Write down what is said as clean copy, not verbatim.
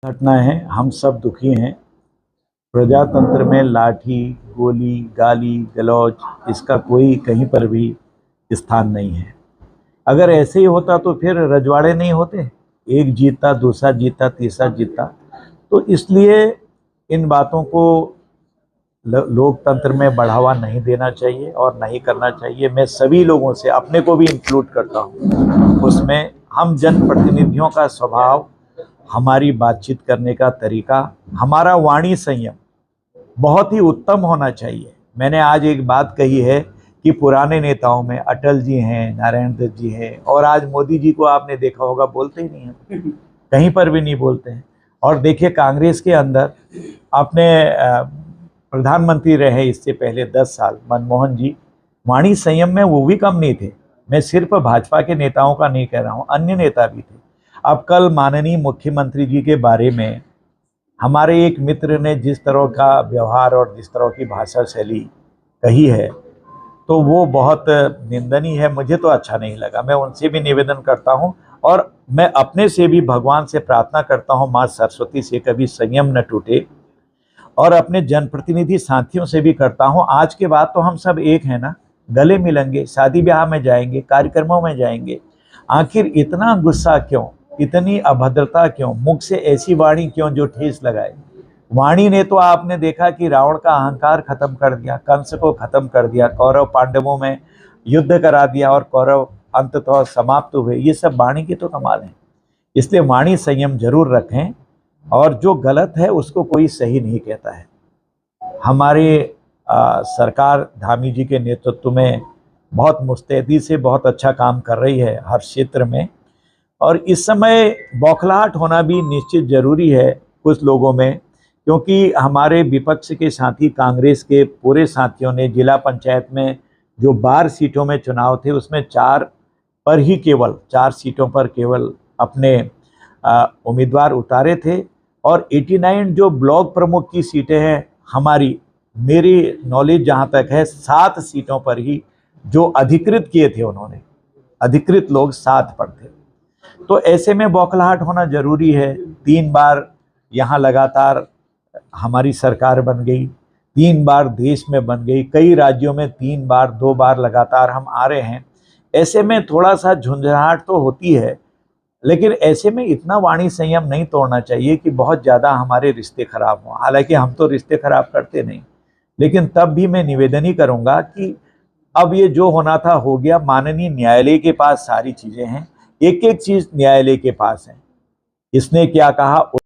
घटना है, हम सब दुखी हैं। प्रजातंत्र में लाठी, गोली, गाली गलौज इसका कोई कहीं पर भी स्थान नहीं है। अगर ऐसे ही होता तो फिर रजवाड़े नहीं होते, एक जीता दूसरा जीता तीसरा जीता। तो इसलिए इन बातों को लोकतंत्र में बढ़ावा नहीं देना चाहिए और नहीं करना चाहिए। मैं सभी लोगों से, अपने को भी इंक्लूड करता हूँ उसमें, हम जनप्रतिनिधियों का स्वभाव, हमारी बातचीत करने का तरीका, हमारा वाणी संयम बहुत ही उत्तम होना चाहिए। मैंने आज एक बात कही है कि पुराने नेताओं में अटल जी हैं, नारायण दत्त जी हैं, और आज मोदी जी को आपने देखा होगा बोलते ही नहीं हैं, कहीं पर भी नहीं बोलते हैं। और देखिए कांग्रेस के अंदर अपने प्रधानमंत्री रहे इससे पहले 10 साल मनमोहन जी, वाणी संयम में वो भी कम नहीं थे। मैं सिर्फ भाजपा के नेताओं का नहीं कह रहा हूँ, अन्य नेता भी थे। अब कल माननीय मुख्यमंत्री जी के बारे में हमारे एक मित्र ने जिस तरह का व्यवहार और जिस तरह की भाषा शैली कही है, तो वो बहुत निंदनीय है। मुझे तो अच्छा नहीं लगा। मैं उनसे भी निवेदन करता हूं और मैं अपने से भी भगवान से प्रार्थना करता हूं, माँ सरस्वती से कभी संयम न टूटे, और अपने जनप्रतिनिधि साथियों से भी करता हूं। आज के बाद तो हम सब एक हैं ना, गले मिलेंगे, शादी ब्याह में जाएंगे, कार्यक्रमों में जाएंगे। आखिर इतना गुस्सा क्यों, इतनी अभद्रता क्यों, मुख से ऐसी वाणी क्यों जो ठेस लगाए। वाणी ने तो आपने देखा कि रावण का अहंकार खत्म कर दिया, कंस को खत्म कर दिया, कौरव पांडवों में युद्ध करा दिया और कौरव अंततः समाप्त हुए। ये सब वाणी के तो कमाल हैं। इसलिए वाणी संयम जरूर रखें, और जो गलत है उसको कोई सही नहीं कहता है। हमारे सरकार धामी जी के नेतृत्व में बहुत मुस्तैदी से बहुत अच्छा काम कर रही है हर क्षेत्र में। और इस समय बौखलाहट होना भी निश्चित जरूरी है कुछ लोगों में, क्योंकि हमारे विपक्ष के साथी कांग्रेस के पूरे साथियों ने जिला पंचायत में जो 12 सीटों में चुनाव थे उसमें 4 सीटों पर केवल अपने उम्मीदवार उतारे थे। और 89 जो ब्लॉक प्रमुख की सीटें हैं हमारी, मेरी नॉलेज जहां तक है 7 सीटों पर ही जो अधिकृत किए थे उन्होंने, अधिकृत लोग 7 पर थे। तो ऐसे में बौखलाहट होना जरूरी है। 3 बार यहाँ लगातार हमारी सरकार बन गई, 3 बार देश में बन गई, कई राज्यों में 3 बार 2 बार लगातार हम आ रहे हैं। ऐसे में थोड़ा सा झुंझुनाहट तो होती है, लेकिन ऐसे में इतना वाणी संयम नहीं तोड़ना चाहिए कि बहुत ज़्यादा हमारे रिश्ते खराब हों। हालांकि हम तो रिश्ते खराब करते नहीं, लेकिन तब भी मैं निवेदन ही करूँगा कि अब ये जो होना था हो गया। माननीय न्यायालय के पास सारी चीज़ें हैं, एक एक चीज़ न्यायालय के पास है। इसने क्या कहा